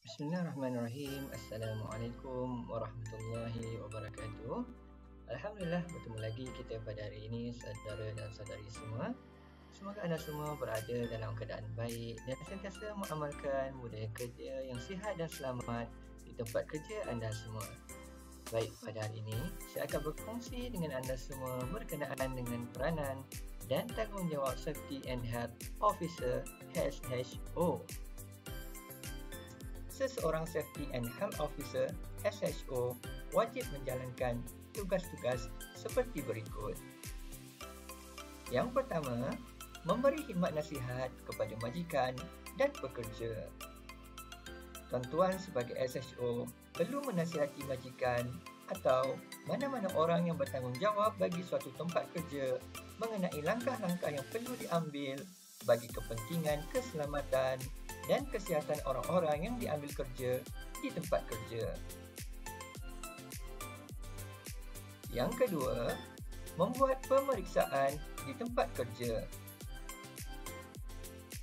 Bismillahirrahmanirrahim. Assalamualaikum warahmatullahi wabarakatuh. Alhamdulillah, bertemu lagi kita pada hari ini, saudara dan saudari semua. Semoga anda semua berada dalam keadaan baik dan sentiasa mengamalkan budaya kerja yang sihat dan selamat di tempat kerja anda semua. Baik, pada hari ini saya akan berkongsi dengan anda semua berkenaan dengan peranan dan tanggungjawab Safety and Health Officer SHO. Seseorang Safety and Health Officer SHO wajib menjalankan tugas-tugas seperti berikut. Yang pertama, memberi khidmat nasihat kepada majikan dan pekerja. Tuan-tuan sebagai SHO perlu menasihati majikan atau mana-mana orang yang bertanggungjawab bagi suatu tempat kerja mengenai langkah-langkah yang perlu diambil bagi kepentingan keselamatan dan kesihatan orang-orang yang diambil kerja di tempat kerja. Yang kedua, membuat pemeriksaan di tempat kerja.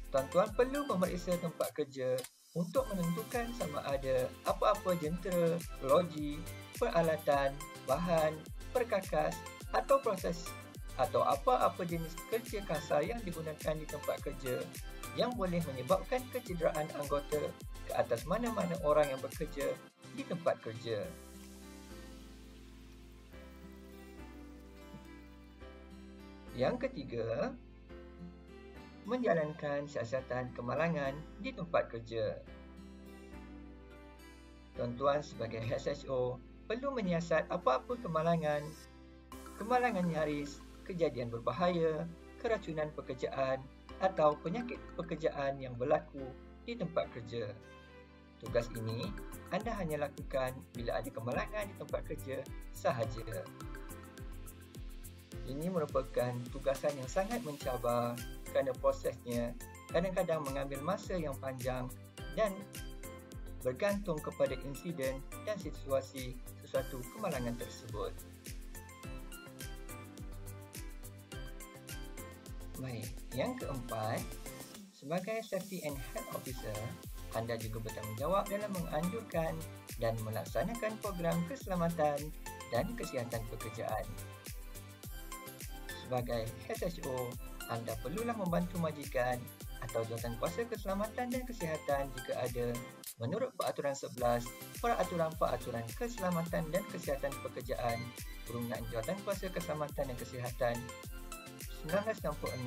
Tuan-tuan perlu memeriksa tempat kerja untuk menentukan sama ada apa-apa jentera, logi, peralatan, bahan, perkakas atau proses atau apa-apa jenis kerja kasar yang digunakan di tempat kerja yang boleh menyebabkan kecederaan anggota ke atas mana-mana orang yang bekerja di tempat kerja. Yang ketiga, menjalankan siasatan kemalangan di tempat kerja. Tuan-tuan sebagai SHO perlu menyiasat apa-apa kemalangan nyaris, kejadian berbahaya, keracunan pekerjaan atau penyakit pekerjaan yang berlaku di tempat kerja. Tugas ini anda hanya lakukan bila ada kemalangan di tempat kerja sahaja. Ini merupakan tugasan yang sangat mencabar kerana prosesnya kadang-kadang mengambil masa yang panjang dan bergantung kepada insiden dan situasi sesuatu kemalangan tersebut. Baik, yang keempat, sebagai Safety and Health Officer, anda juga bertanggungjawab dalam menganjurkan dan melaksanakan program keselamatan dan kesihatan pekerjaan. Sebagai SHO, anda perlulah membantu majikan atau jawatankuasa keselamatan dan kesihatan jika ada menurut Peraturan 11 Peraturan Keselamatan dan Kesihatan Pekerjaan Perundangan Jawatankuasa Keselamatan dan Kesihatan 1966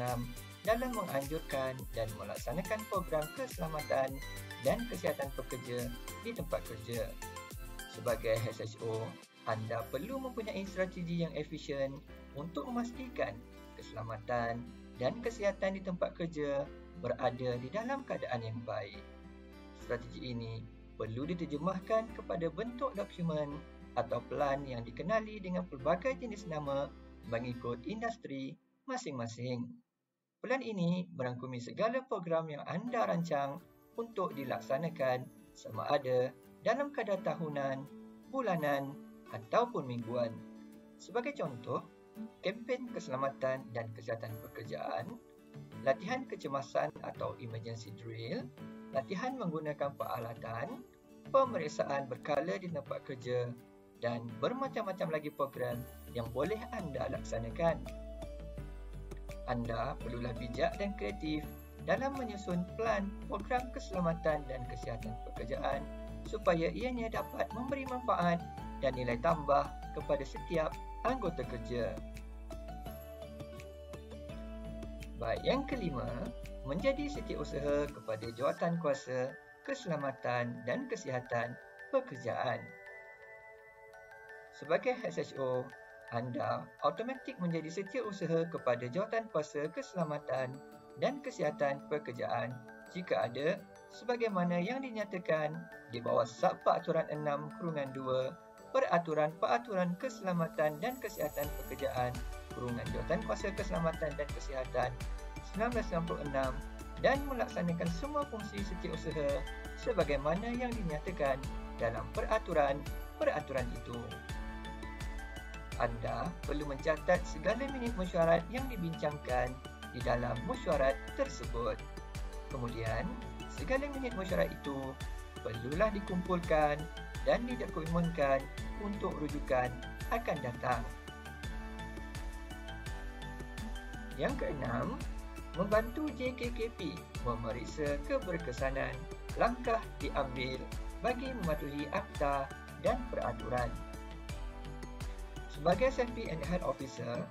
dalam menganjurkan dan melaksanakan program keselamatan dan kesihatan pekerja di tempat kerja. Sebagai SHO, anda perlu mempunyai strategi yang efisien untuk memastikan keselamatan dan kesihatan di tempat kerja berada di dalam keadaan yang baik. Strategi ini perlu diterjemahkan kepada bentuk dokumen atau pelan yang dikenali dengan pelbagai jenis nama mengikut industri masing-masing. Pelan ini merangkumi segala program yang anda rancang untuk dilaksanakan sama ada dalam kadar tahunan, bulanan ataupun mingguan. Sebagai contoh, kempen keselamatan dan kesihatan pekerjaan, latihan kecemasan atau emergency drill, latihan menggunakan peralatan, pemeriksaan berkala di tempat kerja dan bermacam-macam lagi program yang boleh anda laksanakan. Anda perlulah bijak dan kreatif dalam menyusun pelan program keselamatan dan kesihatan pekerjaan supaya ianya dapat memberi manfaat dan nilai tambah kepada setiap anggota kerja. Baik, yang kelima, menjadi setiausaha kepada jawatankuasa keselamatan dan kesihatan pekerjaan. Sebagai SHO, anda automatik menjadi setiausaha kepada jawatankuasa keselamatan dan kesihatan pekerjaan jika ada sebagaimana yang dinyatakan di bawah Sub-Peraturan 6/2 Peraturan Keselamatan dan Kesihatan Pekerjaan Perundangan Jawatankuasa Keselamatan dan Kesihatan 1996 dan melaksanakan semua fungsi setiausaha sebagaimana yang dinyatakan dalam peraturan itu. Anda perlu mencatat segala minit mesyuarat yang dibincangkan di dalam mesyuarat tersebut. Kemudian, segala minit mesyuarat itu perlulah dikumpulkan dan didokumenkan untuk rujukan akan datang. Yang keenam, membantu JKKP memeriksa keberkesanan langkah diambil bagi mematuhi akta dan peraturan. Sebagai Safety and Health Officer,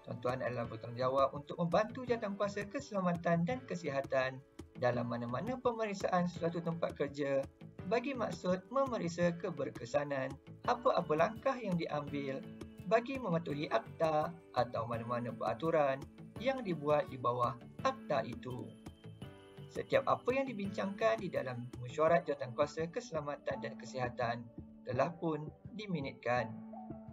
tuan-tuan adalah bertanggungjawab untuk membantu jawatankuasa keselamatan dan kesihatan dalam mana-mana pemeriksaan suatu tempat kerja bagi maksud memeriksa keberkesanan apa-apa langkah yang diambil bagi mematuhi akta atau mana-mana peraturan yang dibuat di bawah akta itu. Setiap apa yang dibincangkan di dalam mesyuarat jawatankuasa keselamatan dan kesihatan telah pun diminitkan.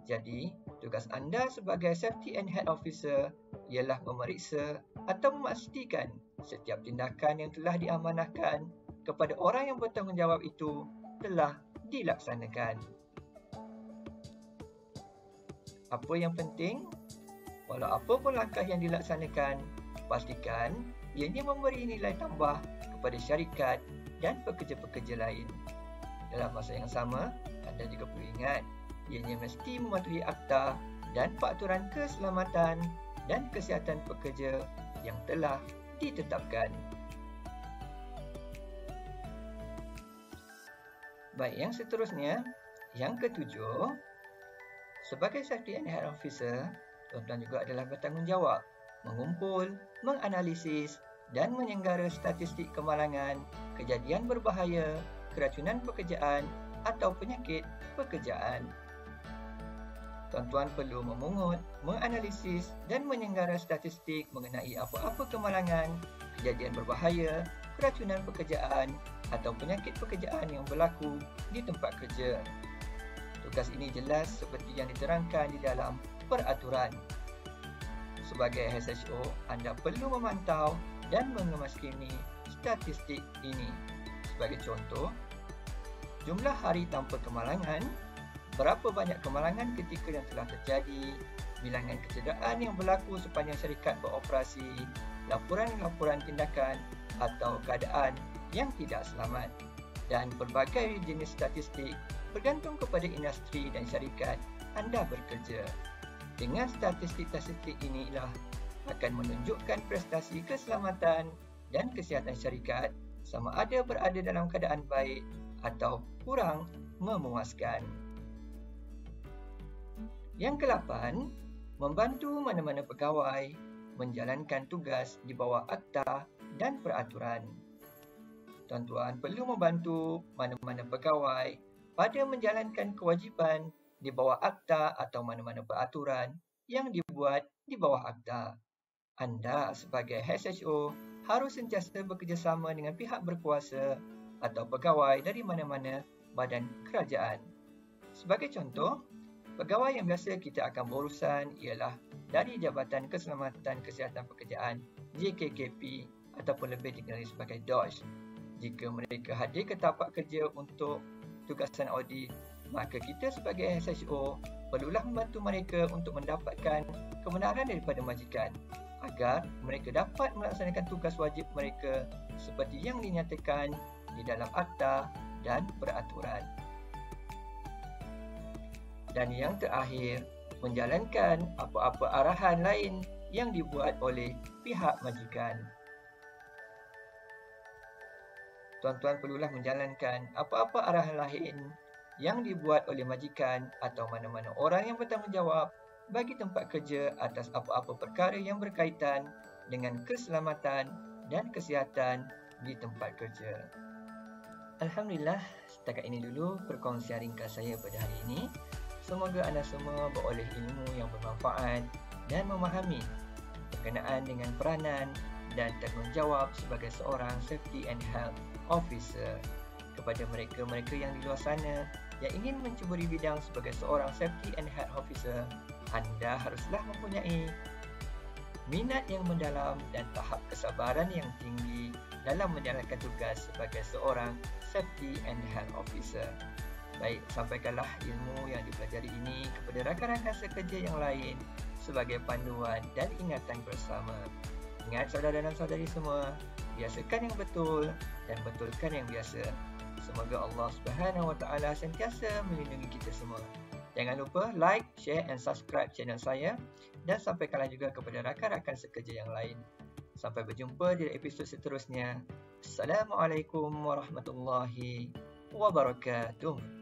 Jadi, tugas anda sebagai Safety and Health Officer ialah memeriksa atau memastikan setiap tindakan yang telah diamanahkan kepada orang yang bertanggungjawab itu telah dilaksanakan. Apa yang penting? Walau apa pun langkah yang dilaksanakan, pastikan ianya memberi nilai tambah kepada syarikat dan pekerja-pekerja lain. Dalam masa yang sama, anda juga perlu ingat ianya mesti mematuhi akta dan peraturan keselamatan dan kesihatan pekerja yang telah ditetapkan. Baik, yang seterusnya, yang ketujuh, sebagai Safety and Health Officer, tuan-tuan juga adalah bertanggungjawab mengumpul, menganalisis dan menyenggara statistik kemalangan, kejadian berbahaya, keracunan pekerjaan atau penyakit pekerjaan. Tuan-tuan perlu memungut, menganalisis dan menyenggara statistik mengenai apa-apa kemalangan, kejadian berbahaya, keracunan pekerjaan atau penyakit pekerjaan yang berlaku di tempat kerja. Tugas ini jelas seperti yang diterangkan di dalam peraturan. Sebagai SHO, anda perlu memantau dan mengemaskini statistik ini. Sebagai contoh, jumlah hari tanpa kemalangan, berapa banyak kemalangan ketika yang telah terjadi, bilangan kecederaan yang berlaku sepanjang syarikat beroperasi, laporan-laporan tindakan atau keadaan yang tidak selamat, dan pelbagai jenis statistik bergantung kepada industri dan syarikat anda bekerja. Dengan statistik-statistik inilah akan menunjukkan prestasi keselamatan dan kesihatan syarikat sama ada berada dalam keadaan baik atau kurang memuaskan. Yang ke-8, membantu mana-mana pegawai menjalankan tugas di bawah akta dan peraturan. Tuan-tuan perlu membantu mana-mana pegawai pada menjalankan kewajipan di bawah akta atau mana-mana peraturan yang dibuat di bawah akta. Anda sebagai HSO harus sentiasa bekerjasama dengan pihak berkuasa atau pegawai dari mana-mana badan kerajaan. Sebagai contoh, pegawai yang biasa kita akan berurusan ialah dari Jabatan Keselamatan Kesihatan Pekerjaan JKKP ataupun lebih dikenali sebagai DOJ. Jika mereka hadir ke tapak kerja untuk tugasan audit, maka kita sebagai SHO perlulah membantu mereka untuk mendapatkan kebenaran daripada majikan agar mereka dapat melaksanakan tugas wajib mereka seperti yang dinyatakan di dalam akta dan peraturan. Dan yang terakhir, menjalankan apa-apa arahan lain yang dibuat oleh pihak majikan. Tuan-tuan perlulah menjalankan apa-apa arahan lain yang dibuat oleh majikan atau mana-mana orang yang bertanggungjawab bagi tempat kerja atas apa-apa perkara yang berkaitan dengan keselamatan dan kesihatan di tempat kerja. Alhamdulillah, setakat ini dulu perkongsian ringkas saya pada hari ini. Semoga anda semua beroleh ilmu yang bermanfaat dan memahami berkenaan dengan peranan dan tanggungjawab sebagai seorang Safety and Health Officer. Kepada mereka-mereka yang di luar sana yang ingin mencuburi bidang sebagai seorang Safety and Health Officer, anda haruslah mempunyai minat yang mendalam dan tahap kesabaran yang tinggi dalam menjalankan tugas sebagai seorang Safety and Health Officer. Baik, sampaikanlah ilmu yang dipelajari ini kepada rakan-rakan sekerja yang lain sebagai panduan dan ingatan bersama. Ingat saudara dan saudari semua, biasakan yang betul dan betulkan yang biasa. Semoga Allah Subhanahu Wa Taala sentiasa melindungi kita semua. Jangan lupa like, share and subscribe channel saya dan sampaikanlah juga kepada rakan-rakan sekerja yang lain. Sampai berjumpa di episod seterusnya. Assalamualaikum warahmatullahi wabarakatuh.